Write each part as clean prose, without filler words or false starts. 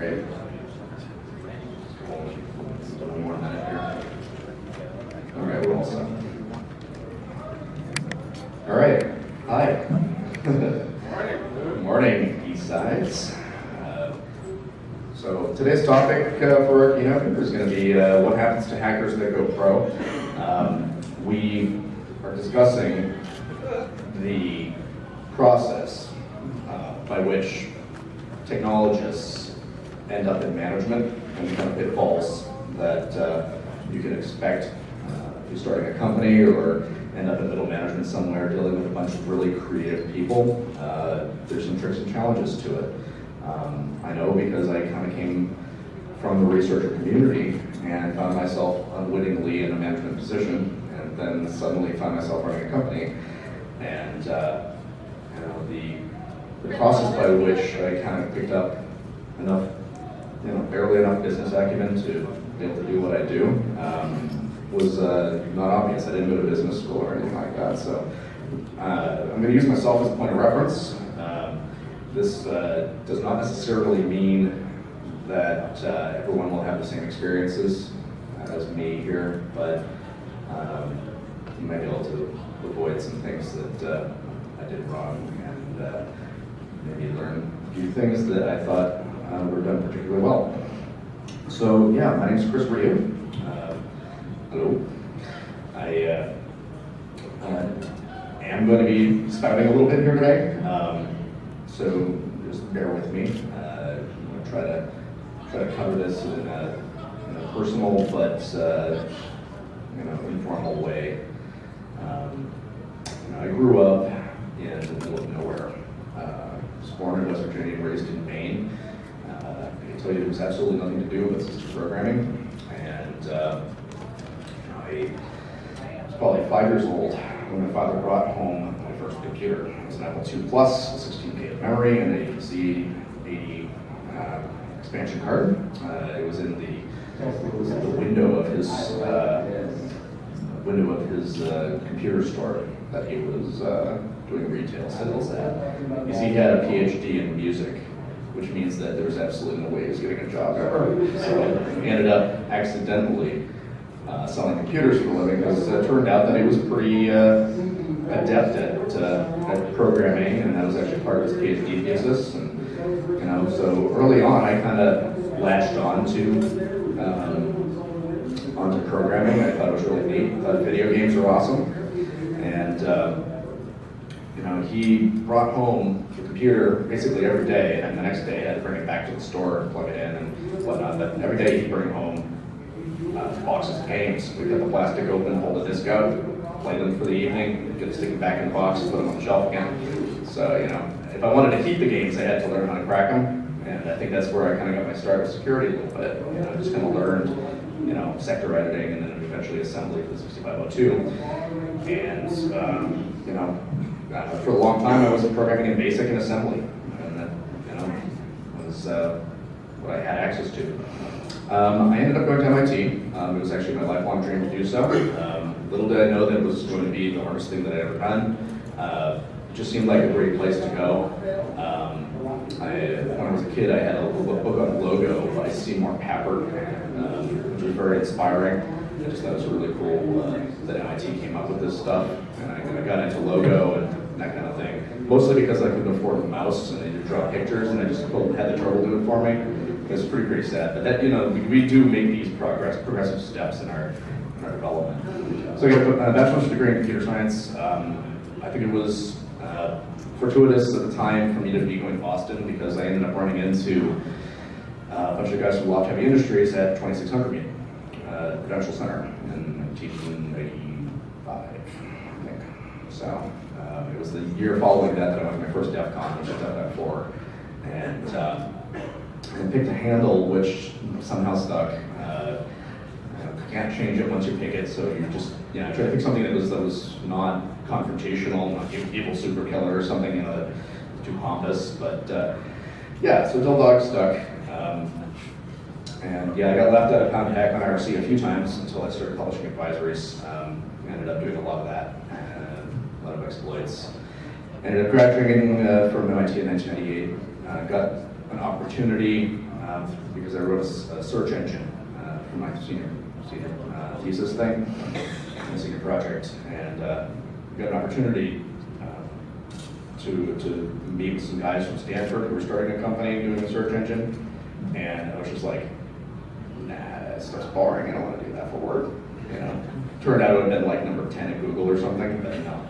Great. Still one more minute here. All right, we're all set. All right. Hi. Good morning, East Sides. So today's topic for our keynote is going to be what happens to hackers that go pro. We are discussing the process by which technologists end up in management and the kind of pitfalls that you can expect if you're starting a company or end up in middle management somewhere dealing with a bunch of really creative people. There's some tricks and challenges to it. I know because I kind of came from the researcher community and found myself unwittingly in a management position, and then suddenly found myself running a company. And the process by which I kind of picked up enough, barely enough business acumen to be able to do what I do was not obvious. I didn't go to business school or anything like that. So I'm going to use myself as a point of reference. This does not necessarily mean that everyone will have the same experiences as me here, but you might be able to avoid some things that I did wrong and maybe learn a few things that I thought were done particularly well. So yeah, my name is Christien Rioux. Hello. I am going to be spouting a little bit here today. So just bear with me. I'm going to try to cover this in a personal but informal way. I grew up in the middle of nowhere. I was born in West Virginia and raised in Maine. I can tell you there was absolutely nothing to do with systems programming. And I was probably 5 years old when my father brought home my first computer. It was an Apple II Plus, 16K of memory, and a Z80 expansion card. It was in the window of his computer store that he was doing retail sales at. You see, he had a PhD in music, which means that there was absolutely no way he was getting a job ever. So he ended up accidentally selling computers for a living, because it turned out that he was pretty adept at programming, and that was actually part of his PhD thesis. And so early on, I kind of latched onto programming. I thought it was really neat. I thought video games were awesome, and he brought home the computer basically every day, and the next day I had to bring it back to the store and plug it in and whatnot. But every day he'd bring home boxes of games. We'd cut the plastic open, pull the disc out, play them for the evening, stick them back in the box, and put them on the shelf again. So, if I wanted to keep the games, I had to learn how to crack them. And I think that's where I kind of got my start with security a little bit. Just kind of learned, sector editing, and then eventually assembly for the 6502. And, for a long time I was programming in BASIC and assembly. And that, was what I had access to. I ended up going to MIT. It was actually my lifelong dream to do so. Little did I know that it was going to be the hardest thing that I'd ever done. It just seemed like a great place to go. When I was a kid, I had a book on logo by Seymour Papert, which was very inspiring. I just thought it was really cool that MIT came up with this stuff, and I got into logo and that kind of thing. Mostly because I couldn't afford a mouse and I needed to draw pictures, and I just had the trouble do it for me. It was pretty sad. But that, we do make these progressive steps in our development. So I got a bachelor's degree in computer science. I think it was fortuitous at the time for me to be going to Boston, because I ended up running into a bunch of guys from Loft Heavy Industries at 2600 meeting, Prudential Center in 1985, I think. So it was the year following that I went to my first DEF CON, which was DEF 4, and I picked a handle which somehow stuck. You can't change it once you pick it, so you just try to pick something that was not confrontational, not evil super killer or something too pompous. But so Del Dog stuck, and I got left out of contact on IRC a few times until I started publishing advisories. Ended up doing a lot of that, a lot of exploits. Ended up graduating from MIT in 1998. Got an opportunity because I wrote a search engine for my senior thesis thing, my senior project, and got an opportunity to meet with some guys from Stanford who were starting a company doing a search engine, and I was just like, nah, that stuff's boring. I don't want to do that for work. You know, turned out it would have been like number 10 at Google or something, but no,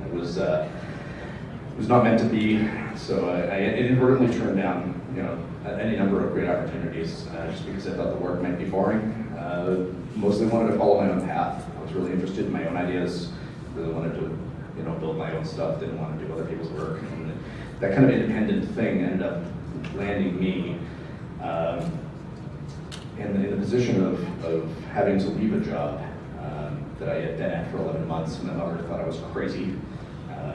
it was not meant to be. So I inadvertently turned down, you know, any number of great opportunities just because I thought the work might be boring. Mostly wanted to follow my own path. I was really interested in my own ideas. Really wanted to, you know, build my own stuff. Didn't want to do other people's work. And that kind of independent thing ended up landing me in the position of having to leave a job that I had been at for 11 months. My mother thought I was crazy.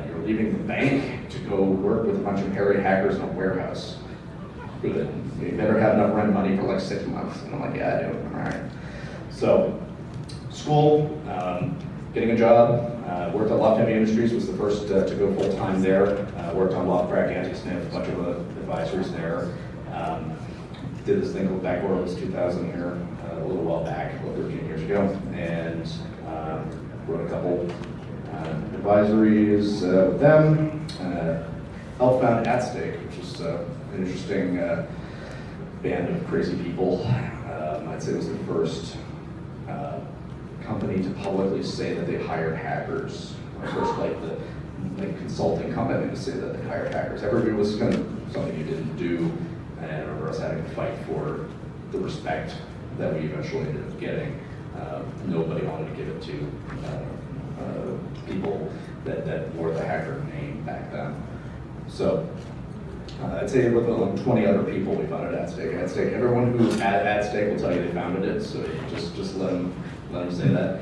You're leaving the bank to go work with a bunch of hairy hackers in a warehouse. Good. You better have enough rent money for like 6 months. And I'm like, yeah, I do. All right. So, school, getting a job, worked at Loft Heavy Industries, was the first to go full-time there. Worked on Loft Crack, Anti-Sniff, a bunch of advisors there. Did this thing called Backdoor, it was 2000 here, a little while back, about 13 years ago, and wrote a couple advisories with them. Helped found At Stake, which is an interesting band of crazy people. I'd say it was the first company to publicly say that they hired hackers. First, like the consulting company to say that they hired hackers. Everybody was kind of something you didn't do, and I remember us having to fight for the respect that we eventually ended up getting. Nobody wanted to give it to people that wore the hacker name back then. So I'd say with 20 other people we founded At Stake. At Stake, everyone who's at Stake will tell you they founded it, so just let them say that.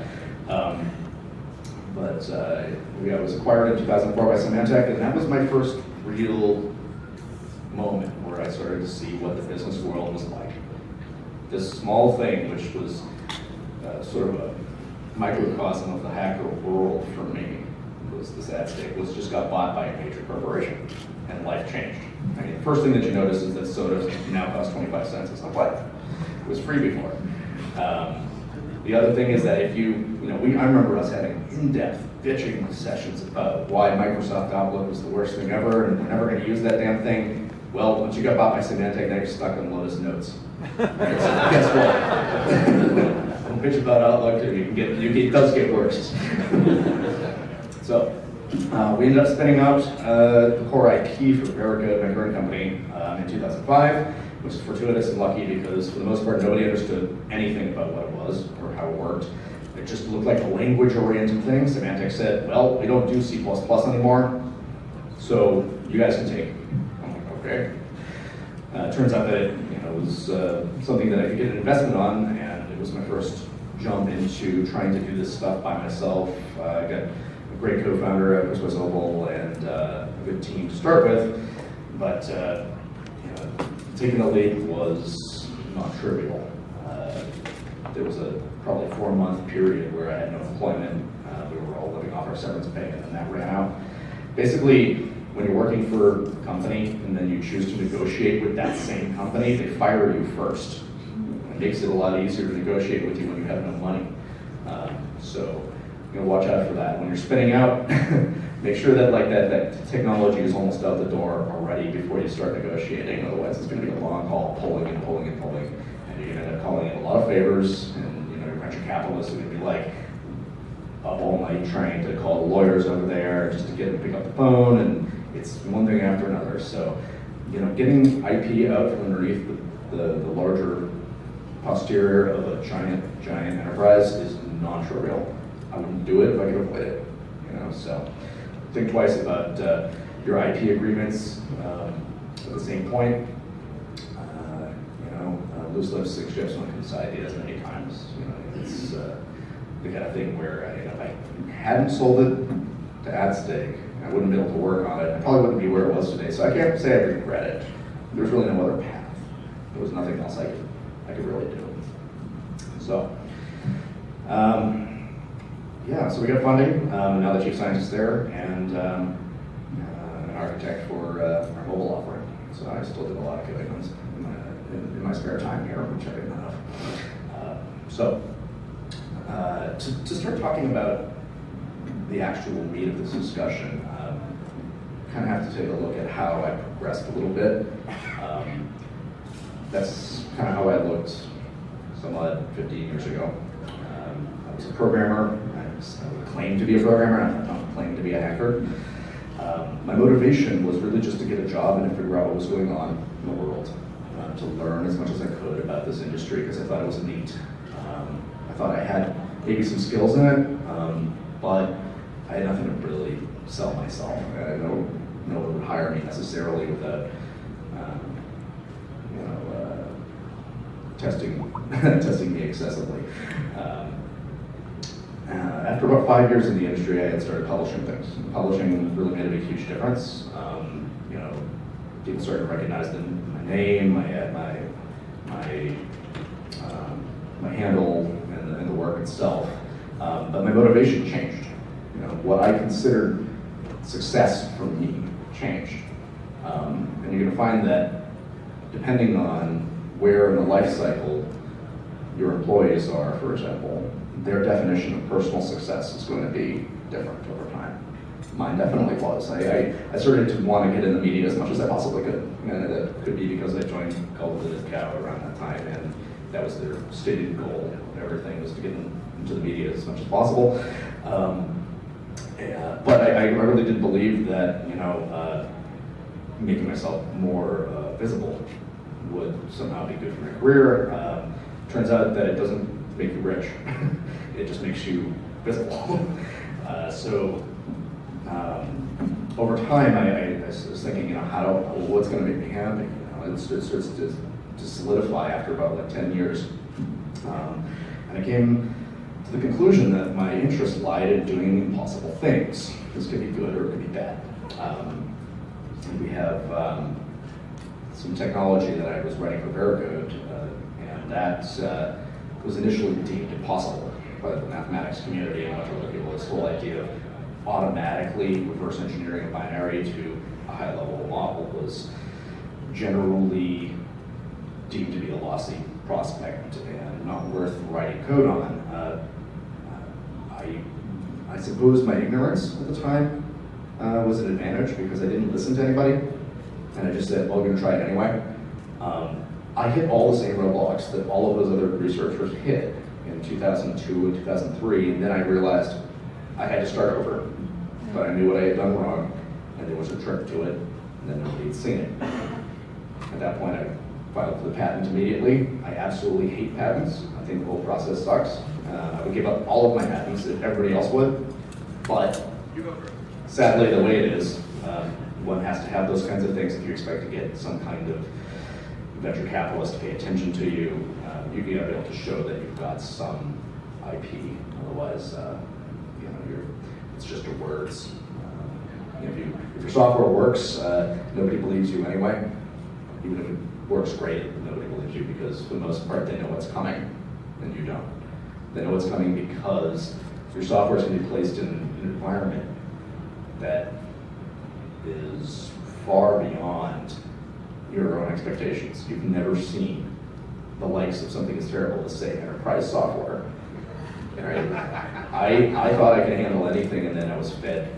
But I was acquired in 2004 by Symantec, and that was my first real moment where I started to see what the business world was like. This small thing, which was sort of a microcosm of the hacker world for me, was this At Stake, just got bought by a major corporation, and life changed. I mean, the first thing that you notice is that sodas now cost 25 cents. It's like, what? It was free before. The other thing is that if I remember us having in-depth bitching sessions about why Microsoft Outlook was the worst thing ever, and we're never going to use that damn thing. Well, once you got bought by Symantec, now you're stuck on Lotus Notes. Guess what? Don't bitch about Outlook, it does get worse. So, we ended up spinning out the core IP for Verica, my current company, in 2005, which is fortuitous and lucky because for the most part nobody understood anything about what it was or how it worked. It just looked like a language-oriented thing. Symantec said, well, we don't do C++ anymore, so you guys can take it. I'm like, okay. Turns out that it was something that I could get an investment on, and it was my first jump into trying to do this stuff by myself. I got a great co-founder at Swiss Opal and a good team to start with, but taking the leap was not trivial. There was a probably 4-month period where I had no employment. We were all living off our severance pay, and then that ran out. Basically, when you're working for a company and then you choose to negotiate with that same company, they fire you first. It makes it a lot easier to negotiate with you when you have no money. So watch out for that. When you're spinning out, make sure that that technology is almost out the door already before you start negotiating. Otherwise, it's going to be a long haul, pulling and pulling and pulling, and you're going to end up calling in a lot of favors. And your venture capitalists are going to be like up all night trying to call the lawyers over there just to get them to pick up the phone, and it's one thing after another. So, getting IP out from underneath the larger posterior of a giant enterprise is non-trivial. I wouldn't do it if I could avoid it. So think twice about your IP agreements. At the same point, loose lips, 6 ships, one can decide ideas many times. It's the kind of thing where if I hadn't sold it to At Stake, I wouldn't be able to work on it. I probably wouldn't be where it was today. So I can't say I regret it. There's really no other path. There was nothing else I could really do. So. So we got funding, now the chief scientist there, and an architect for our mobile offering. So I still did a lot of coding spare time here, which I didn't have. To start talking about the actual meat of this discussion, kind of have to take a look at how I progressed a little bit. That's kind of how I looked somewhat 15 years ago. I was a programmer. I claimed to be a programmer. I don't claim to be a hacker. My motivation was really just to get a job and to figure out what was going on in the world, to learn as much as I could about this industry because I thought it was neat. I thought I had maybe some skills in it, but I had nothing to really sell myself. No one would hire me necessarily without, testing me excessively. After about 5 years in the industry, I had started publishing things. Publishing really made a huge difference. People started to recognize my name, my handle, and the work itself. But my motivation changed. What I considered success for me changed. And you're going to find that depending on where in the life cycle your employees are, for example, their definition of personal success is going to be different over time. Mine definitely was. I started to want to get in the media as much as I possibly could. And that could be because I joined Call of the Cow around that time, and that was their stated goal. Everything was to get into the media as much as possible. But I really did believe that making myself more visible would somehow be good for my career. Turns out that it doesn't make you rich; it just makes you visible. Over time, I was thinking, what's going to make me happy? It starts to solidify after about 10 years, and I came to the conclusion that my interest lied in doing impossible things. This could be good or it could be bad. We have some technology that I was writing for Veracode, and that was initially deemed impossible by the mathematics community and much other people. This whole idea of automatically reverse engineering a binary to a high-level model was generally deemed to be a lossy prospect and not worth writing code on. I suppose my ignorance at the time was an advantage because I didn't listen to anybody, and I just said, well, I'm going to try it anyway. I hit all the same roadblocks that all of those other researchers hit in 2002 and 2003, and then I realized I had to start over. But I knew what I had done wrong, and there was a trick to it, and then nobody had seen it. At that point, I filed for the patent immediately. I absolutely hate patents. I think the whole process sucks. I would give up all of my patents if everybody else would, but sadly, the way it is, one has to have those kinds of things if you expect to get some kind of venture capitalist to pay attention to you. You gotta be able to show that you've got some IP. Otherwise, it's just your words. If your software works, nobody believes you anyway. Even if it works great, nobody believes you because for the most part they know what's coming, and you don't. They know what's coming because your software is going to be placed in an environment that is far beyond your own expectations. You've never seen the likes of something as terrible as, say, enterprise software. Right? I thought I could handle anything, and then I was fed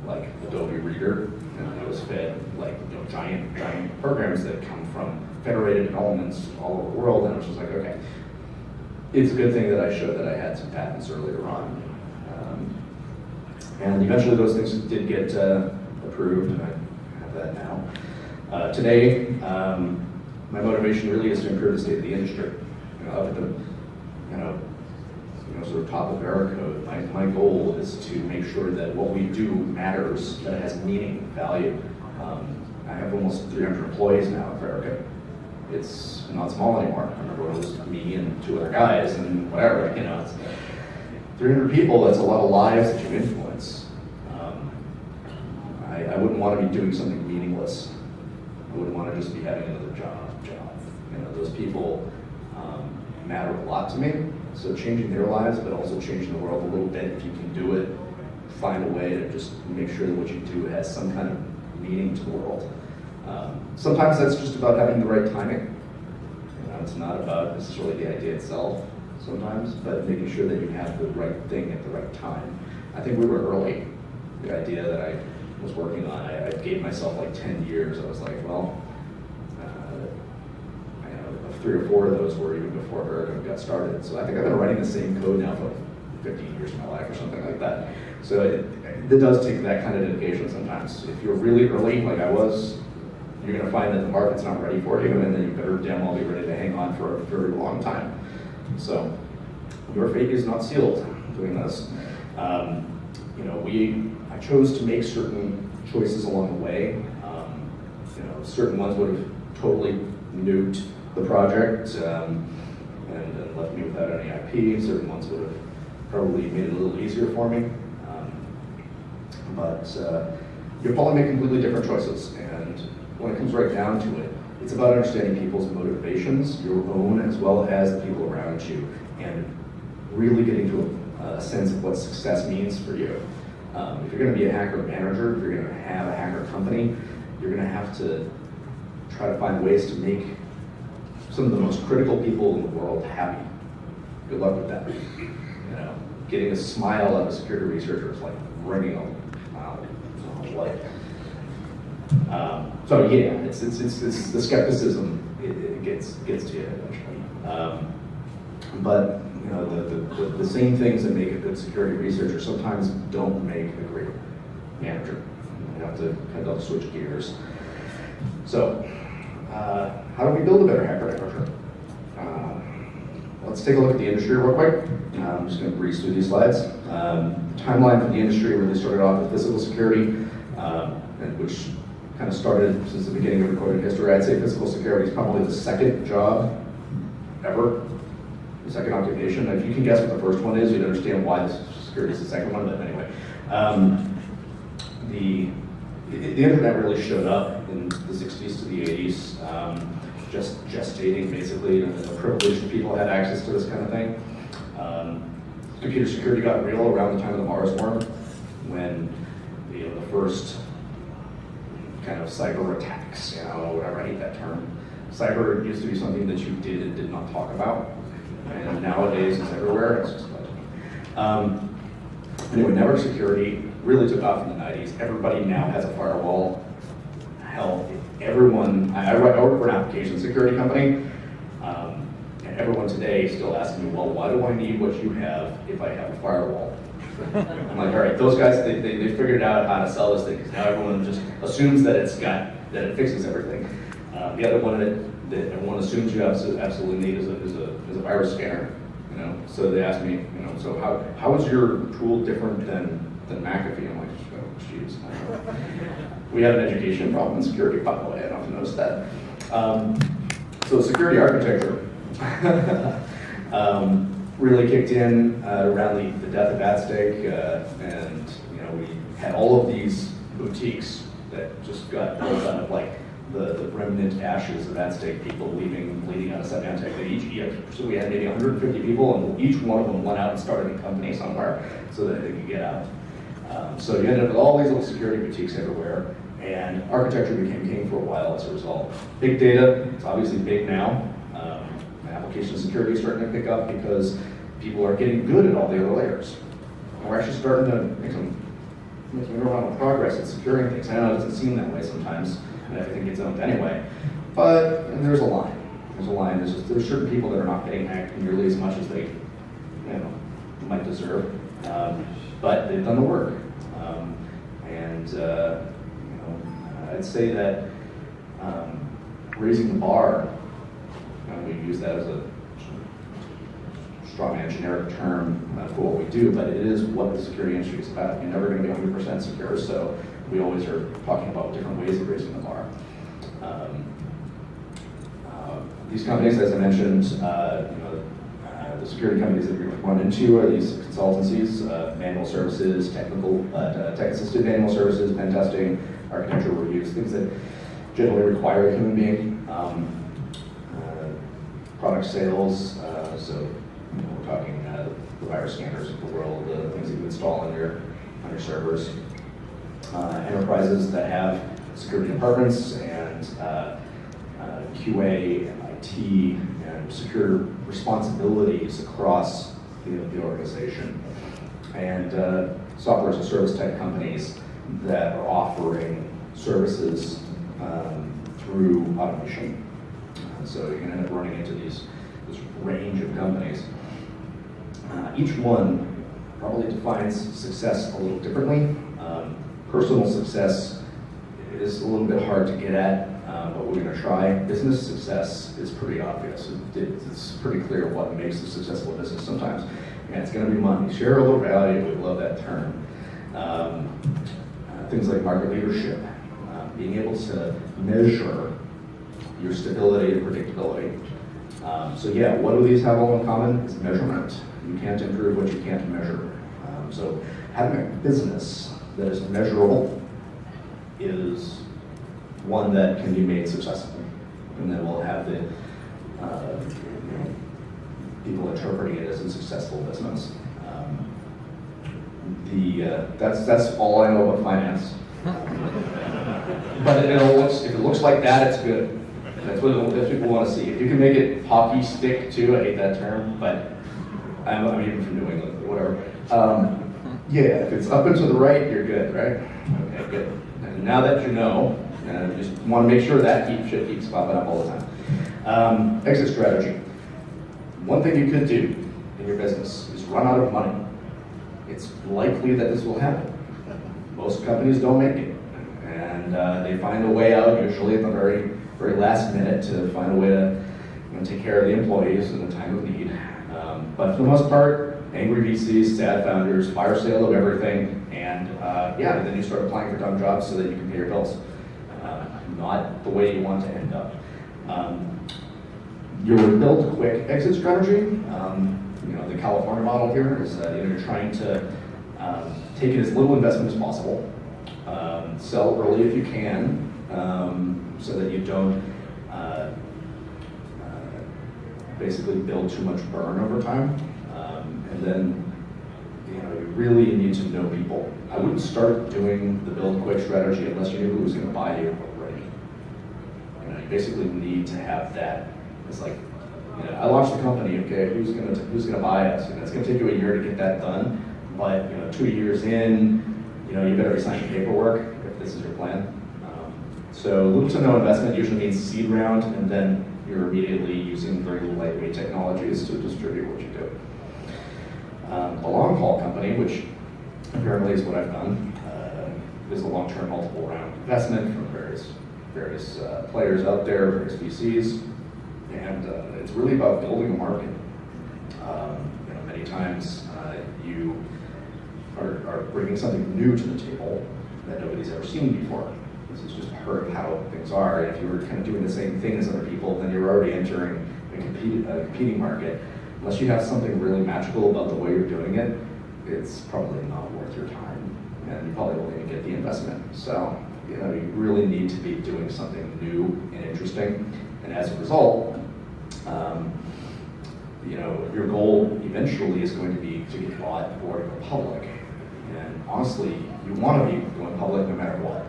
like Adobe Reader, and I was fed like giant programs that come from federated developments all over the world, and I was just like, okay. It's a good thing that I showed that I had some patents earlier on. And eventually those things did get approved, and I have that now. Today, my motivation really is to improve the state of the industry. Up at the sort of top of Veracode, my goal is to make sure that what we do matters, that it has meaning, value. I have almost 300 employees now at Veracode. It's not small anymore. I remember when it was me and 2 other guys and whatever, it's 300 people, that's a lot of lives that you influence. I wouldn't want to be doing something meaningless. I wouldn't want to just be having another job. Those people matter a lot to me. So changing their lives, but also changing the world a little bit, if you can do it, find a way to just make sure that what you do has some kind of meaning to the world. Sometimes that's just about having the right timing. it's not about necessarily the idea itself sometimes, but making sure that you have the right thing at the right time. I think we were early. The idea that I was working on, I gave myself like 10 years. I was like, well, I know 3 or 4 of those were even before Vertigo got started. So I think I've been writing the same code now for 15 years of my life or something like that. So it does take that kind of dedication sometimes. If you're really early, like I was, you're going to find that the market's not ready for you, and then you better damn well be ready to hang on for a very long time. So your fate is not sealed doing this. You know, I chose to make certain choices along the way. You know, certain ones would have totally nuked the project and left me without any IP. Certain ones would have probably made it a little easier for me. But you'll probably make completely different choices. And when it comes right down to it, it's about understanding people's motivations, your own as well as the people around you, and really getting to a sense of what success means for you. If you're going to be a hacker manager, if you're going to have a hacker company, you're going to have to try to find ways to make some of the most critical people in the world happy. Good luck with that. You know, getting a smile out of a security researcher is like ringing a what? So yeah, it's the skepticism. It gets to you eventually. But you know, the same things that make a good security researcher sometimes don't make a great manager. You have to kind of switch gears. So, how do we build a better hacker manager? Let's take a look at the industry real quick. I'm just going to breeze through these slides. Timeline for the industry really started off with physical security, which kind of started since the beginning of recorded history. I'd say physical security is probably the second job ever. The second occupation. If you can guess what the first one is, you'd understand why this security is the second one, but anyway. The internet really showed up in the 60s to the 80s, just gestating basically, the privileged people had access to this kind of thing. Computer security got real around the time of the Mars worm, when the first kind of cyber attacks, whatever, I hate that term. Cyber used to be something that you did and did not talk about. And nowadays it's everywhere. It's just anyway, network security really took off in the 90s. Everybody now has a firewall. Hell, everyone, I work for an application security company, and everyone today still asks me, well, why do I need what you have if I have a firewall? I'm like, all right, those guys, they figured out how to sell this thing, because now everyone just assumes that it fixes everything. The other one that everyone assumes you absolutely need is a virus scanner. So they ask me, so how is your tool different than McAfee? I'm like, oh, jeez. We have an education problem in security, by the way. I don't know if you noticed that. So security architecture really kicked in around the death of AtStake, and we had all of these boutiques that just got built out of like the remnant ashes of AtStake people bleeding out of Symantec. So we had maybe 150 people, and each one of them went out and started a company somewhere so that they could get out. So you ended up with all these little security boutiques everywhere, and architecture became king for a while as a result. Big data, it's obviously big now. Application security is starting to pick up because people are getting good at all the other layers. And we're actually starting to make some real progress in securing things. I know it doesn't seem that way sometimes, and everything gets owned anyway. But there's a line. There's certain people that are not getting hacked nearly as much as they might deserve. But they've done the work. I'd say that raising the bar, we use that as a strong and generic term for what we do, but it is what the security industry is about. You're never going to be 100% secure, so we always are talking about different ways of raising the bar. These companies, as I mentioned, the security companies that we run into are these consultancies, manual services, tech-assisted manual services, pen testing, architecture reviews, things that generally require a human being. Product sales, so we're talking the virus scanners of the world, the things that you install on your servers. Enterprises that have security departments and QA and IT and secure responsibilities across the organization. And software as a service type companies that are offering services through automation. So you're going to end up running into this range of companies. Each one probably defines success a little differently. Personal success is a little bit hard to get at, but we're going to try. Business success is pretty obvious. It's pretty clear what makes a successful business sometimes. And it's going to be money. Shareholder value, we love that term. Things like market leadership, being able to measure your stability and predictability. So yeah, what do these have all in common? It's measurement. You can't improve what you can't measure. So having a business that is measurable is one that can be made successful. And then we'll have the people interpreting it as a successful business. That's all I know about finance. But if it looks like that, it's good. That's what people want to see. If you can make it hockey stick too, I hate that term, but I'm even from New England, or whatever. Yeah, if it's up and to the right, you're good, right? Okay, good. And now that you know, just want to make sure that shit keeps popping up all the time. Exit strategy. One thing you could do in your business is run out of money. It's likely that this will happen. Most companies don't make it, and they find a way out, usually at the very, very last minute, to find a way to take care of the employees in a time of need. But for the most part, angry VCs, sad founders, fire sale of everything, and then you start applying for dumb jobs so that you can pay your bills. Not the way you want to end up. Your build quick exit strategy, the California model here is that you're trying to take in as little investment as possible, sell early if you can, so that you don't basically build too much burn over time. And then you really need to know people. I wouldn't start doing the build quick strategy unless you knew who was going to buy you already. You basically need to have that. It's like, I launched the company. Okay, who's gonna buy us? It's going to take you a year to get that done. But 2 years in, you better be signing paperwork if this is your plan. So little to no investment usually means seed round, and then you're immediately using very lightweight technologies to distribute what you do. A long haul company, which apparently is what I've done, is a long-term multiple round investment from various players out there, various VCs, and it's really about building a market. Many times you are bringing something new to the table that nobody's ever seen before. This is just part of how things are. If you were kind of doing the same thing as other people, then you're already entering a competing market. Unless you have something really magical about the way you're doing it, it's probably not worth your time, and you probably won't even get the investment. So, you really need to be doing something new and interesting, and as a result, your goal eventually is going to be to get bought or to go public. And honestly, you want to be going public no matter what.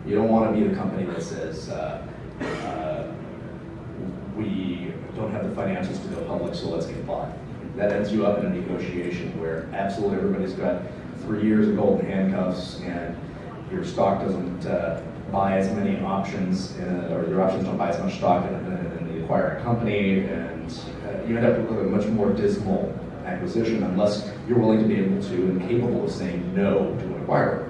You don't want to be the company that says, we don't have the financials to go public, so let's get bought. That ends you up in a negotiation where absolutely everybody's got 3 years of golden handcuffs, and your stock doesn't buy as many options, or your options don't buy as much stock in the acquiring company, and you end up with a much more dismal acquisition unless you're willing to be able to and capable of saying no to an acquirer.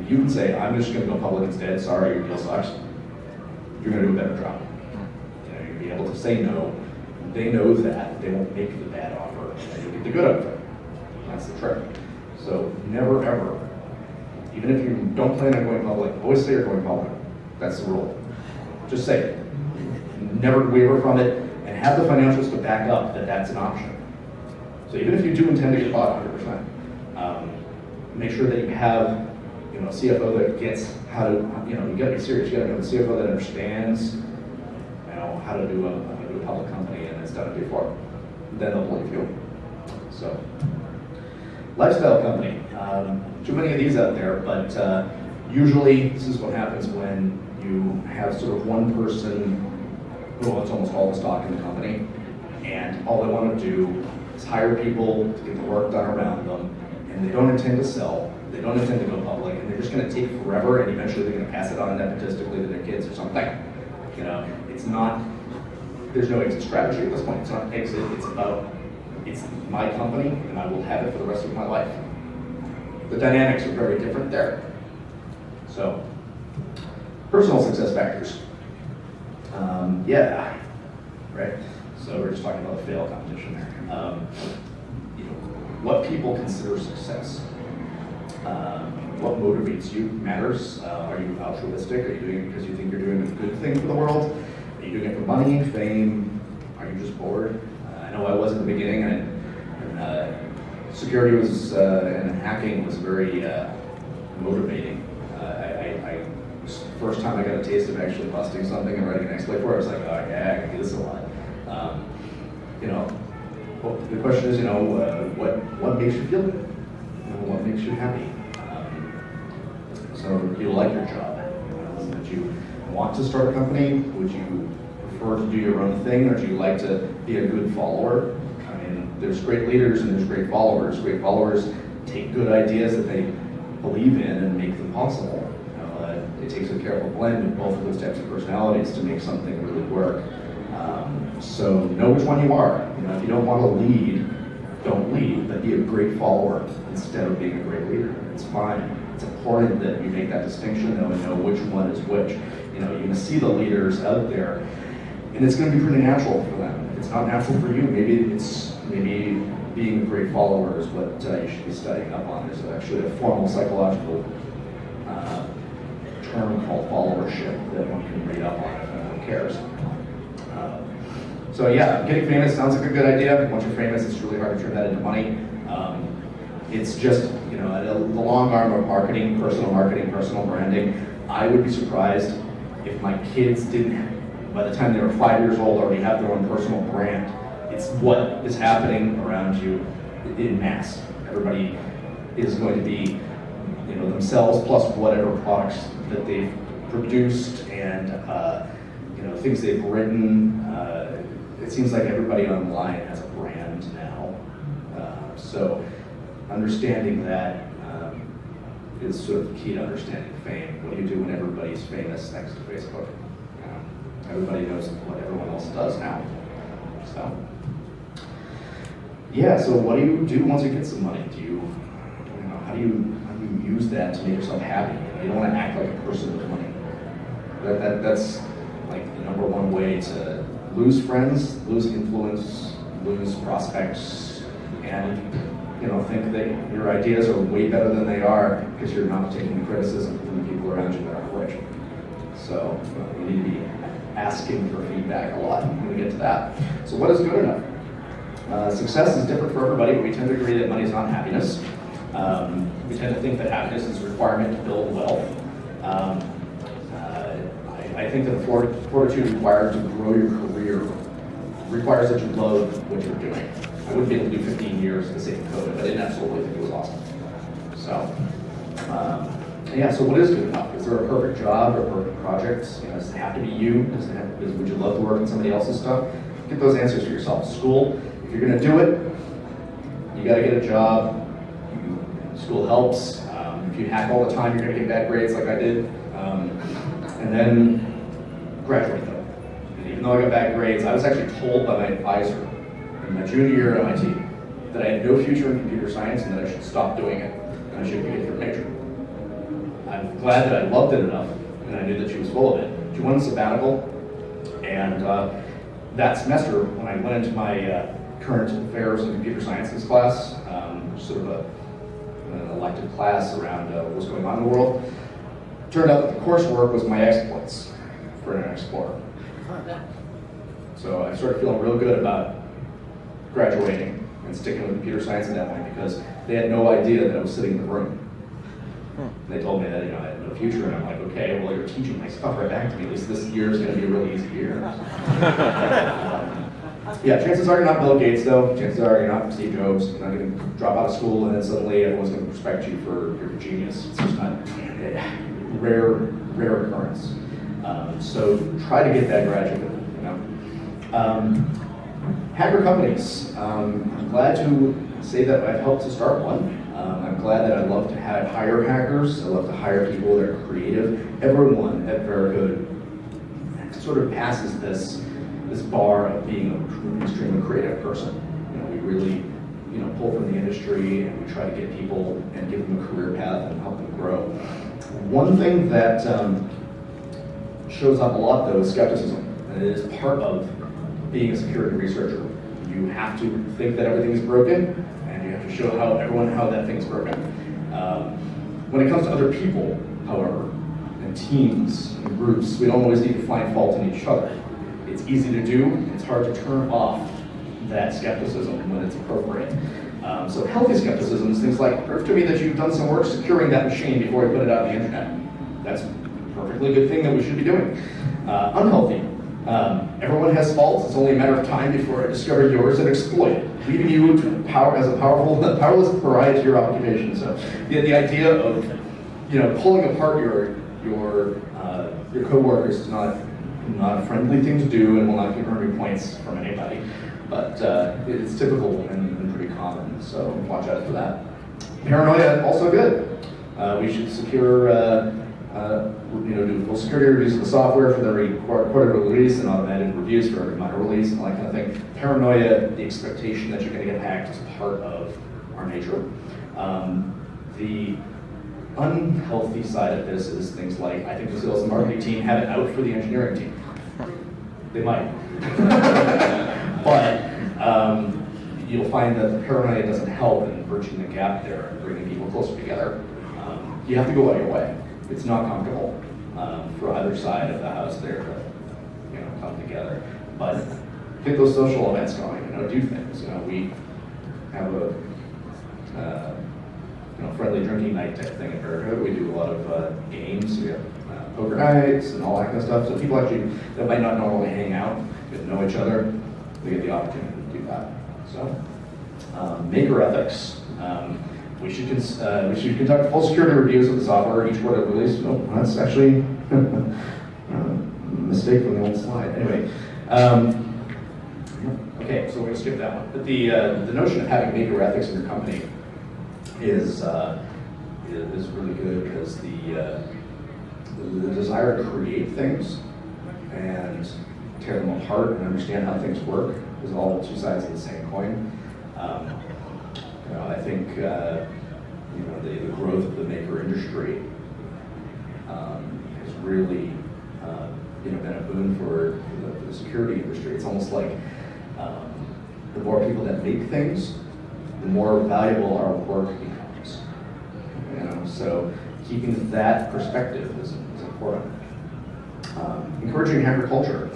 You can say, I'm just going to go public instead, sorry, your deal sucks. You're going to do a better job. You're going to be able to say no. They know that. They won't make the bad offer, and you'll get the good offer. That's the trick. So never ever, even if you don't plan on going public, always say you're going public. That's the rule. Just say it. Never waver from it, and have the financials to back up that that's an option. So even if you do intend to get bought 100%, make sure that you have a CFO that gets how to, you got to be serious. You got to have a CFO that understands, how to do a public company and has done it before. Then they'll believe you. So, lifestyle company. Too many of these out there, but usually this is what happens when you have sort of one person who owns almost all the stock in the company, and all they want to do is hire people to get the work done around them, and they don't intend to sell, they don't intend to go public, and they're just going to take forever, and eventually they're going to pass it on nepotistically to their kids or something. You know, it's not, there's no exit strategy at this point. It's not exit, it's my company, and I will have it for the rest of my life. The dynamics are very different there. So, personal success factors. Yeah, right? So we're just talking about the fail competition there. You know, what people consider success. What motivates you matters. Are you altruistic? Are you doing it because you think you're doing a good thing for the world? Are you doing it for money, fame? Are you just bored? I know I was at the beginning, and security was and hacking was very motivating. First time I got a taste of actually busting something and writing an exploit for it, I was like, oh yeah, I can do this a lot. You know, well, the question is, you know, what makes you feel good? You know, what makes you happy? So do you like your job? Would you want to start a company? Would you prefer to do your own thing, or do you like to be a good follower? I mean, there's great leaders and there's great followers. Great followers take good ideas that they believe in and make them possible. It takes a careful blend of both of those types of personalities to make something really work. So know which one you are. You know, if you don't want to lead, don't lead, but be a great follower instead of being a great leader. It's fine. It's important that you make that distinction though and know which one is which. You know, you're going to see the leaders out there, and it's going to be pretty natural for them. If it's not natural for you, maybe being a great follower is what you should be studying up on. There's actually a formal psychological term called followership that one can read up on if anyone cares. So yeah, getting famous sounds like a good idea. Once you're famous, it's really hard to turn that into money. It's just, you know, the long arm of marketing, personal branding. I would be surprised if my kids didn't, by the time they were 5 years old, already have their own personal brand. It's what is happening around you in mass. Everybody is going to be, you know, themselves plus whatever products that they've produced and you know, things they've written. It seems like everybody online has a brand now. So understanding that is sort of key to understanding fame. What do you do when everybody's famous thanks to Facebook? Everybody knows what everyone else does now. So yeah, so what do you do once you get some money? How do you use that to make yourself happy? You don't want to act like a person with money. That's like the number one way to lose friends, lose influence, lose prospects, and you know, think that your ideas are way better than they are because you're not taking the criticism from the people around you that are rich. So you need to be asking for feedback a lot when we get to that. So what is good enough? Success is different for everybody, but we tend to agree that money is not happiness. We tend to think that happiness is a requirement to build wealth. I think that the fortitude required to grow your career requires that you love what you're doing. I wouldn't be able to do 15 years of the same code if I didn't absolutely think it was awesome. So, yeah, so what is good enough? Is there a perfect job or a perfect project? You know, does it have to be you? Would you love to work on somebody else's stuff? Get those answers for yourself. School, if you're gonna do it, you gotta get a job. School helps. If you hack all the time, you're gonna get bad grades like I did. And then graduate though. And even though I got bad grades, I was actually told by my advisor in my junior year at MIT that I had no future in computer science and that I should stop doing it and I should pick a different major. I'm glad that I loved it enough and I knew that she was full of it. She went on sabbatical, and that semester when I went into my current affairs and computer sciences class, sort of an elective class around what was going on in the world, turned out that the coursework was my exploits for Internet Explorer. So I started feeling real good about graduating and sticking with computer science at that point because they had no idea that I was sitting in the room. They told me that, you know, I had no future, and I'm like, okay, well, you're teaching my stuff right back to me. At least this year is going to be a really easy year. Yeah, chances are you're not Bill Gates, though. Chances are you're not Steve Jobs. You're not going to drop out of school and then suddenly everyone's going to respect you for your genius. It's just not rare occurrence. So try to get that graduate, you know. Hacker companies. I'm glad to say that I've helped to start one. I'm glad that I love to hire hackers. I love to hire people that are creative. Everyone at Veracode sort of passes this bar of being an extremely creative person. You know, we really pull from the industry, and we try to get people and give them a career path and help them grow. One thing that shows up a lot, though, is skepticism. And it is part of being a security researcher. You have to think that everything is broken, and you have to show everyone how that thing's broken. When it comes to other people, however, and teams and groups, we don't always need to find fault in each other. It's easy to do. It's hard to turn off that skepticism when it's appropriate. So healthy skepticism is things like, prove to me that you've done some work securing that machine before you put it out on the internet. That's a perfectly good thing that we should be doing. Unhealthy. Everyone has faults. It's only a matter of time before I discover yours and exploit it, leaving you as a powerless pariah to your occupation. So the idea of pulling apart your coworkers is not a friendly thing to do, and will not earn you points from anybody. But it's typical and pretty common, so watch out for that. Paranoia, also good. We should secure, do full security reviews of the software for every quarterly release and automated reviews for every minor release and all that kind of thing. Paranoia, the expectation that you're going to get hacked, is part of our nature. The unhealthy side of this is things like, I think the sales and marketing team have it out for the engineering team. They might. But you'll find that the paranoia doesn't help in bridging the gap there and bringing people closer together. You have to go out your way. It's not comfortable for either side of the house there to come together. But get those social events going. Do things. We have a friendly drinking night type thing at Veracode. We do a lot of games. We have poker nights and all that kind of stuff. So people actually that might not normally hang out, get to know each other, they get the opportunity to do that. So, maker ethics. We should conduct full security reviews of the software each quarter release. No, that's actually a mistake from the old slide. Anyway, okay, so we're going to skip that one. But the notion of having maker ethics in your company is really good, because the desire to create things and tear them apart and understand how things work is all two sides of the same coin. I think the growth of the maker industry has really been a boon for the security industry. It's almost like the more people that make things, the more valuable our work becomes. So keeping that perspective is important. Encouraging hacker culture.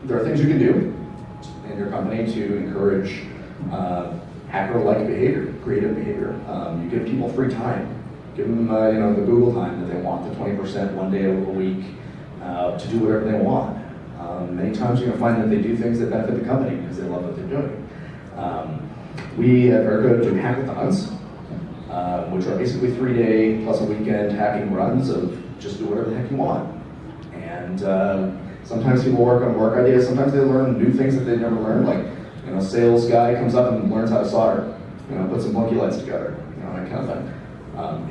There are things you can do in your company to encourage hacker-like behavior, creative behavior. You give people free time. Give them the Google time that they want, the 20% one day a week to do whatever they want. Many times you're going to find that they do things that benefit the company because they love what they're doing. We at Veracode do hackathons, which are basically 3-day plus a weekend hacking runs of just do whatever the heck you want. And sometimes people work on work ideas, sometimes they learn new things that they've never learned, like a sales guy comes up and learns how to solder, put some monkey lights together, that kind of thing.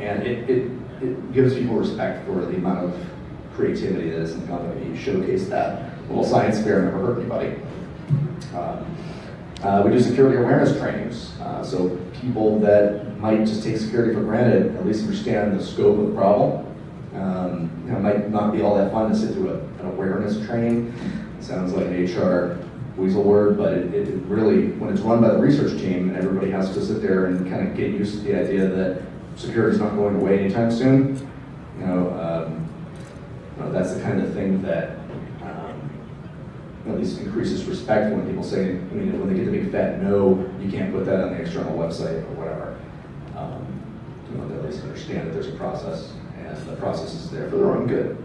And it gives people respect for the amount of creativity that is in the company. You showcase that. Little science fair never hurt anybody. We do security awareness trainings, so people that might just take security for granted at least understand the scope of the problem. It might not be all that fun to sit through an awareness training. It sounds like an HR weasel word, but it really, when it's run by the research team and everybody has to sit there and kind of get used to the idea that security is not going away anytime soon, that's the kind of thing that at least increases respect when people say, when they get the big fat no, you can't put that on the external website or whatever. They at least understand that there's a process, and the process is there for their own good.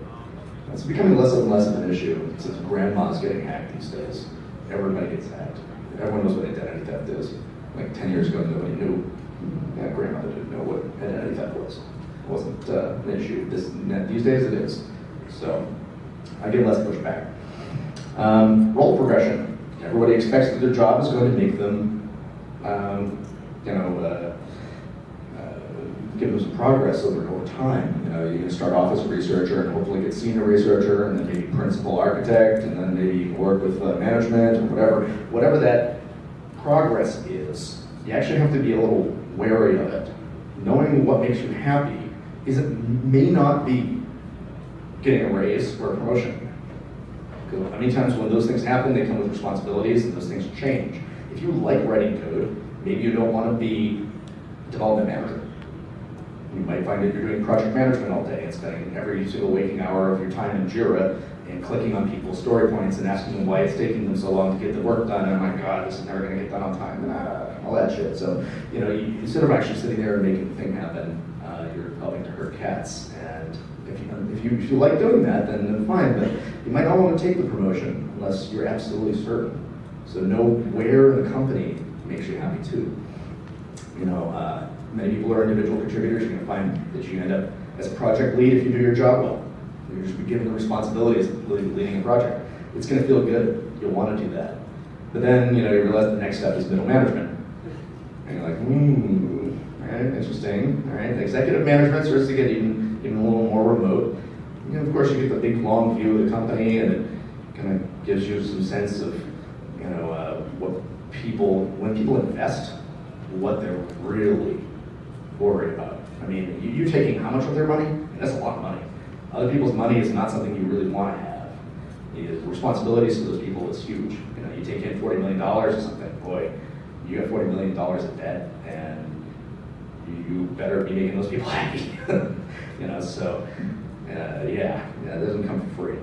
It's becoming less and less of an issue since grandma's getting hacked these days. Everybody gets hacked. Everyone knows what identity theft is. Like 10 years ago, nobody knew. Yeah, grandmother didn't know what identity theft was. It wasn't an issue. These days it is. So I get less pushback. Role progression. Everybody expects that their job is going to make them, give them some progress over time. You can start off as a researcher and hopefully get senior researcher, and then maybe principal architect, and then maybe you can work with management or whatever. Whatever that progress is, you actually have to be a little wary of it. Knowing what makes you happy may not be getting a raise or a promotion. Because many times when those things happen, they come with responsibilities and those things change. If you like writing code, maybe you don't want to be a development manager. You might find that you're doing project management all day and spending every single waking hour of your time in Jira and clicking on people's story points and asking them why it's taking them so long to get the work done, and oh my god, this is never going to get done on time, and all that shit. So, instead of actually sitting there and making the thing happen, you're helping to herd cats. And if you like doing that, then fine, but you might not want to take the promotion unless you're absolutely certain. So know where in the company makes you happy too. Many people are individual contributors. You're going to find that you end up as a project lead if you do your job well. You're just given the responsibilities of leading a project. It's going to feel good. You'll want to do that. But then, you realize the next step is middle management. And you're like, all right, interesting. All right, executive management starts to get even a little more remote. Of course, you get the big, long view of the company, and it kind of gives you some sense of, when people invest, what they're really worried about. You taking how much of their money? And that's a lot of money. Other people's money is not something you really want to have. The responsibilities to those people is huge. You take in $40 million or something, boy, you got $40 million of debt, and you better be making those people happy. It doesn't come for free.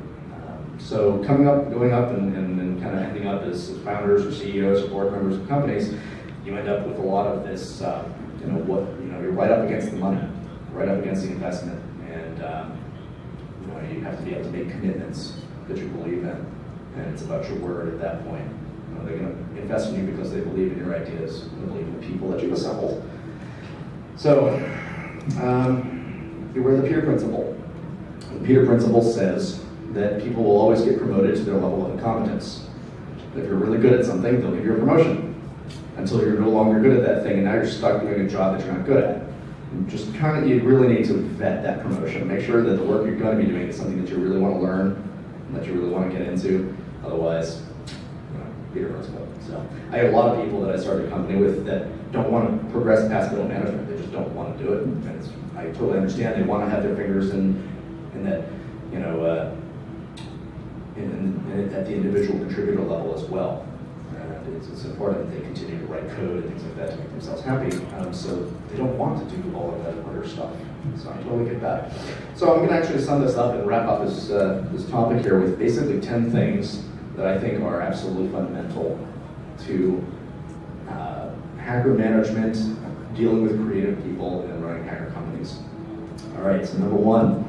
So going up, and kind of ending up as founders or CEOs or board members of companies, you end up with a lot of this, you're right up against the money, right up against the investment, and you have to be able to make commitments that you believe in, and it's about your word at that point. They're going to invest in you because they believe in your ideas, they believe in the people that you've assembled. So, beware the peer principle. The peer principle says that people will always get promoted to their level of incompetence. If you're really good at something, they'll give you a promotion until you're no longer good at that thing, and now you're stuck doing a job that you're not good at. You really need to vet that promotion. Make sure that the work you're going to be doing is something that you really want to learn, that you really want to get into. Otherwise, peer principle. So I have a lot of people that I started a company with that don't want to progress past middle management. They just don't want to do it. And I totally understand. They want to have their fingers in that, at the individual contributor level as well. And it's important that they continue to write code and things like that to make themselves happy. So they don't want to do all of that other stuff. So I totally get that. So I'm going to actually sum this up and wrap up this topic here with basically 10 things that I think are absolutely fundamental to hacker management, dealing with creative people, and running hacker companies. All right, so number 1,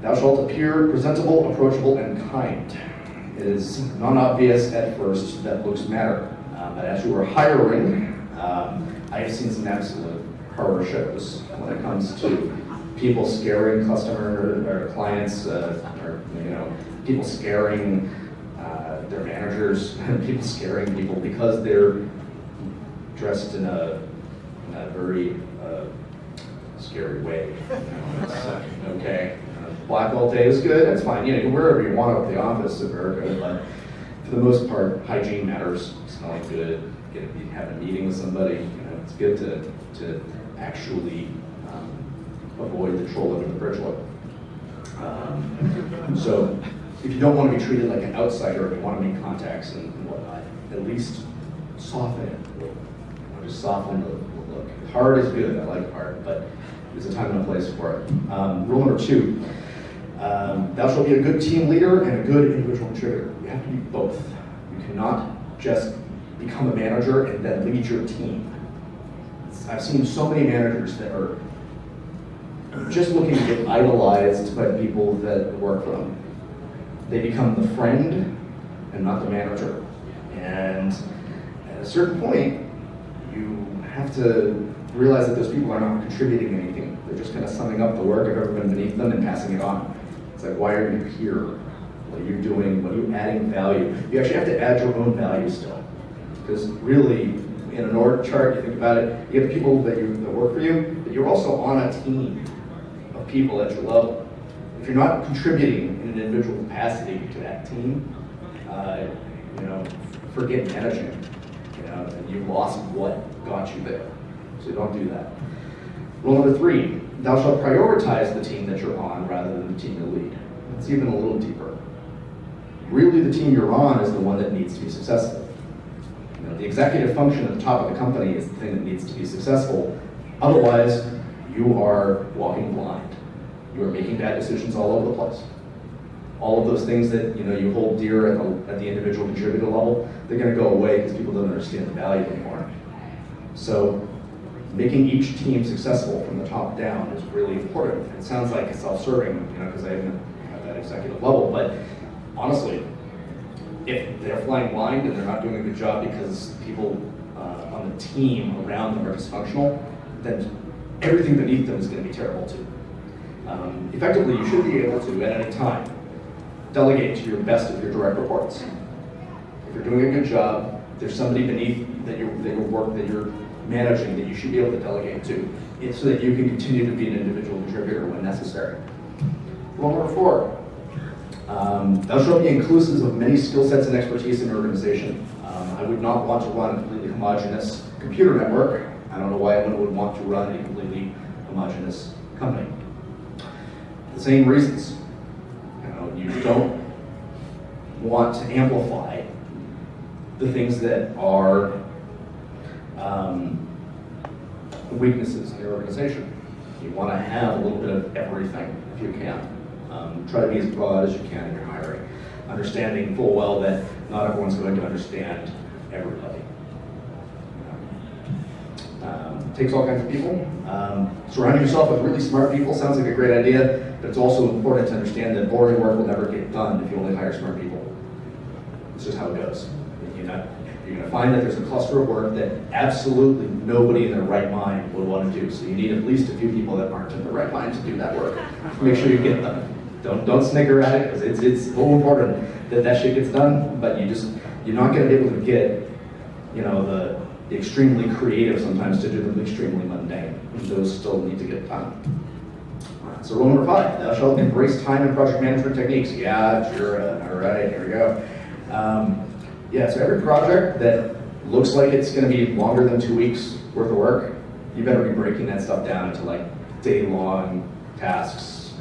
thou shalt appear presentable, approachable, and kind. It is non-obvious at first that looks matter, but as you are hiring, I have seen some absolute horror shows when it comes to people scaring customer or clients, or people scaring their managers, people scaring people because they're dressed in a very scary way. Okay, black all day is good. That's fine. You can wear whatever you want at the office if you're good, but for the most part, hygiene matters. Smelling good, having a meeting with somebody. It's good to actually avoid the troll under the bridge look. So if you don't want to be treated like an outsider, if you want to make contacts and whatnot, at least soften it. Just soften the look. Hard is good. I like hard, but there's a time and a place for it. Rule number 2, thou shalt be a good team leader and a good individual contributor. You have to be both. You cannot just become a manager and then lead your team. I've seen so many managers that are just looking to get idolized by the people that work for them. They become the friend and not the manager. And at a certain point, you have to realize that those people are not contributing anything. They're just kind of summing up the work of everyone beneath them and passing it on. It's like, why are you here? What are you doing? What are you adding value? You actually have to add your own value still. Because really, in an org chart, you think about it, you have people that work for you, but you're also on a team of people at your level. If you're not contributing in an individual capacity to that team, forget managing. And you lost what got you there. So don't do that. Rule number 3, thou shalt prioritize the team that you're on rather than the team you lead. It's even a little deeper. Really, the team you're on is the one that needs to be successful. The executive function at the top of the company is the thing that needs to be successful. Otherwise, you are walking blind. You are making bad decisions all over the place. All of those things that you hold dear at the individual contributor level, they're going to go away because people don't understand the value anymore. So making each team successful from the top down is really important. It sounds like self-serving, because I haven't at that executive level, but honestly, if they're flying blind and they're not doing a good job because people on the team around them are dysfunctional, then everything beneath them is going to be terrible too. Effectively, you should be able to, at any time, delegate to your best of your direct reports. If you're doing a good job, there's somebody beneath that you're managing that you should be able to delegate to, so that you can continue to be an individual contributor when necessary. Rule number 4. Thou shalt be inclusive of many skill sets and expertise in your organization. I would not want to run a completely homogeneous computer network. I don't know why anyone would want to run a completely homogeneous company. The same reasons. You don't want to amplify the things that are weaknesses in your organization. You want to have a little bit of everything if you can. Try to be as broad as you can in your hiring, understanding full well that not everyone's going to understand everybody. Takes all kinds of people. Surrounding yourself with really smart people sounds like a great idea, but it's also important to understand that boring work will never get done if you only hire smart people. It's just how it goes. You're going to find that there's a cluster of work that absolutely nobody in their right mind would want to do. So you need at least a few people that aren't in the right mind to do that work. Make sure you get them. Don't snicker at it, because it's so important that shit gets done, but you're not going to be able to get, the extremely creative sometimes to do the extremely mundane. Those still need to get done. So rule number 5, thou shalt embrace time and project management techniques. Yeah, sure, all right, here we go. So every project that looks like it's going to be longer than 2 weeks worth of work, you better be breaking that stuff down into day-long tasks.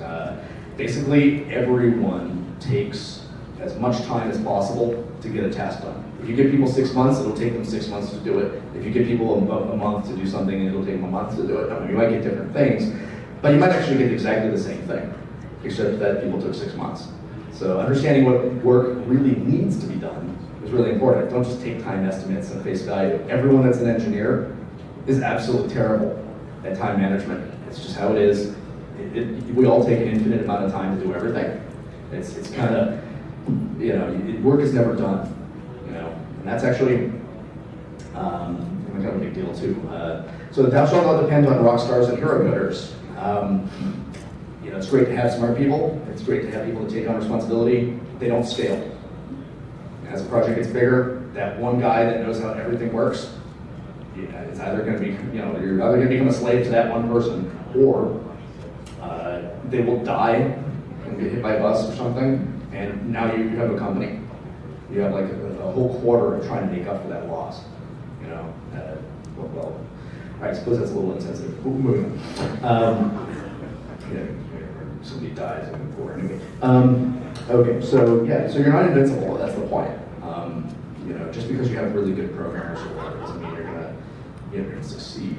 Basically, everyone takes as much time as possible to get a task done. If you give people 6 months, it'll take them 6 months to do it. If you give people a month to do something, it'll take them a month to do it. You might get different things, but you might actually get exactly the same thing, except that people took 6 months. So understanding what work really needs to be done is really important. Don't just take time estimates at face value. Everyone that's an engineer is absolutely terrible at time management. It's just how it is. We all take an infinite amount of time to do everything. It's kind of, work is never done, and that's actually kind of a big deal too. So thou shalt not depend on rock stars and hero gooders. It's great to have smart people. It's great to have people that take on responsibility. They don't scale. As the project gets bigger, that one guy that knows how everything works, it's either going to be, you're either going to become a slave to that one person, or they will die and get hit by a bus or something, and now you have a company. You have a whole quarter of trying to make up for that loss. All right, I suppose that's a little insensitive. Moving on. Somebody dies in the quarter anyway. Okay, so you're not invincible. That's the point. Just because you have really good programmers or whatever doesn't mean you're going to succeed.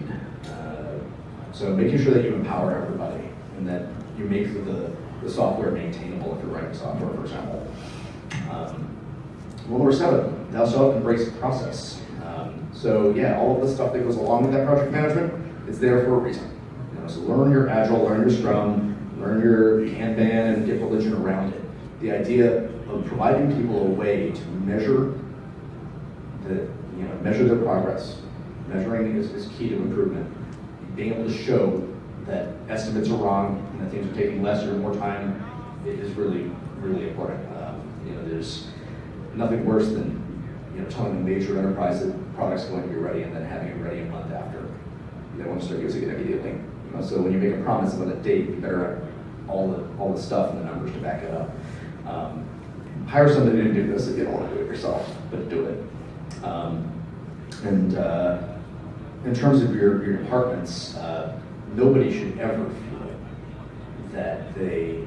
So making sure that you empower everybody and that you make the software maintainable if you're writing software, for example. Rule number 7, thou shalt embrace the process. All of the stuff that goes along with that project management is there for a reason. So learn your Agile, learn your Scrum, learn your Kanban, and get religion around it. The idea of providing people a way to measure their progress. Measuring is key to improvement. Being able to show that estimates are wrong and that things are taking less or more time is really, really important. There's nothing worse than telling a major enterprise that the product's going to be ready and then having it ready a month after. They want to start using it immediately. So when you make a promise about a date, you better have all the stuff and the numbers to back it up. Hire somebody to do this if you don't want to do it yourself, but do it. In terms of your departments, nobody should ever feel that they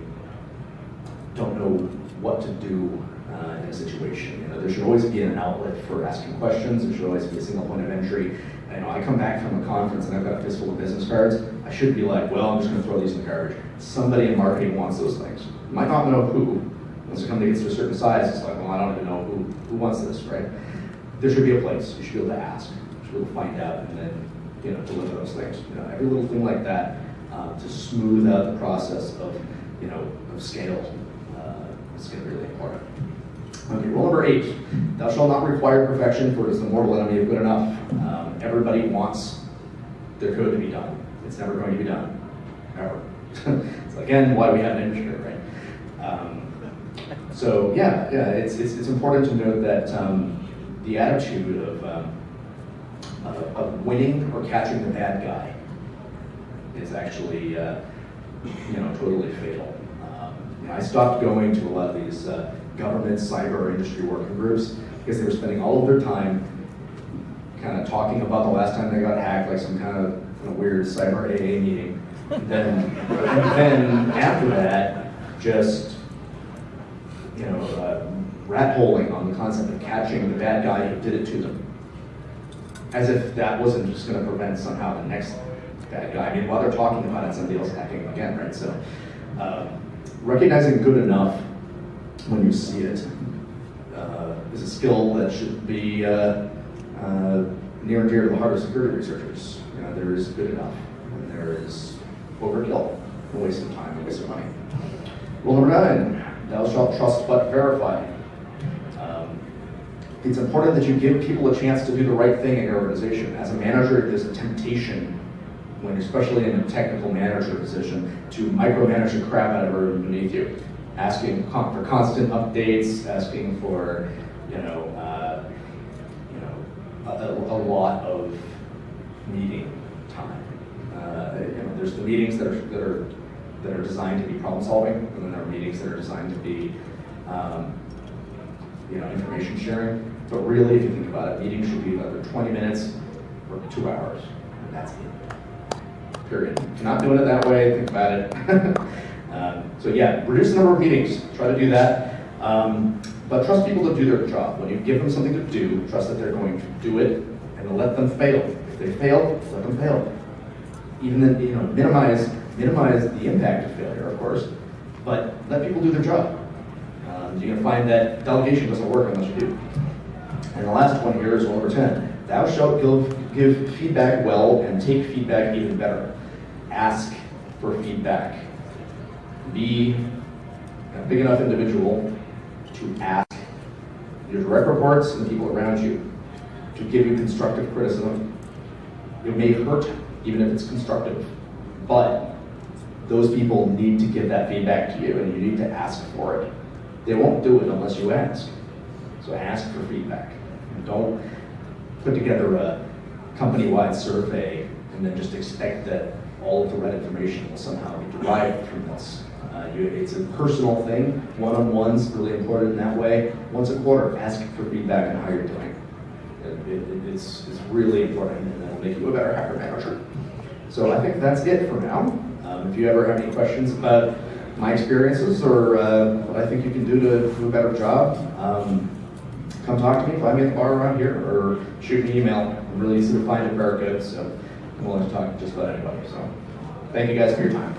don't know what to do in a situation. There should always be an outlet for asking questions. There should always be a single point of entry. I come back from a conference and I've got a fistful of business cards. I shouldn't be like, well, I'm just going to throw these in the garbage. Somebody in marketing wants those things. You might not know who. Once the company gets to a certain size, it's like, well, I don't even know who wants this, right? There should be a place. You should be able to ask. You should be able to find out and then, deliver those things. Every little thing like that to smooth out the process of scale is going to be really important. Okay, rule number 8, thou shalt not require perfection, for it is the mortal enemy of good enough. Everybody wants their code to be done. It's never going to be done, ever. It's again why we have an initiative, right? It's important to note that the attitude of winning or catching the bad guy is actually totally fatal. I stopped going to a lot of these government cyber industry working groups because they were spending all of their time kind of talking about the last time they got hacked, like some kind of weird cyber AA meeting. And then after that, just rat holing on the concept of catching the bad guy who did it to them, as if that wasn't just going to prevent somehow the next bad guy. I mean, while they're talking about it, somebody else hacking them again, right? So, recognizing good enough when you see it is a skill that should be near and dear to the heart of security researchers. There is good enough, and there is overkill, a waste of time, a waste of money. Rule number 9, thou shalt trust but verify. It's important that you give people a chance to do the right thing in your organization. As a manager, there's a temptation, when especially in a technical manager position, to micromanage the crap out of everyone beneath you, asking for constant updates, asking for a lot of meeting time. There's the meetings that are designed to be problem solving, and then there are meetings that are designed to be information sharing. But really, if you think about it, meetings should be either 20 minutes or 2 hours, and that's it. Period. If you're not doing it that way, think about it. Reduce the number of meetings. Try to do that. But trust people to do their job. When you give them something to do, trust that they're going to do it, and let them fail. If they fail, let them fail. Even then, minimize the impact of failure, of course, but let people do their job. You're going to find that delegation doesn't work unless you do. And the last one here is rule number 10. Thou shalt give feedback well and take feedback even better. Ask for feedback. Be a big enough individual to ask your direct reports and the people around you to give you constructive criticism. It may hurt, even if it's constructive, but those people need to give that feedback to you, and you need to ask for it. They won't do it unless you ask. So ask for feedback. And don't put together a company-wide survey and then just expect that all of the right information will somehow be derived from this. It's a personal thing. One-on-one's really important in that way. Once a quarter, ask for feedback on how you're doing. It's really important, and that'll make you a better hacker manager. So I think that's it for now. If you ever have any questions about my experiences or what I think you can do to do a better job, come talk to me, find me at the bar around here, or shoot me an email. I'm really easy to find at Barricade, so I'm willing to talk to just about anybody. So thank you guys for your time.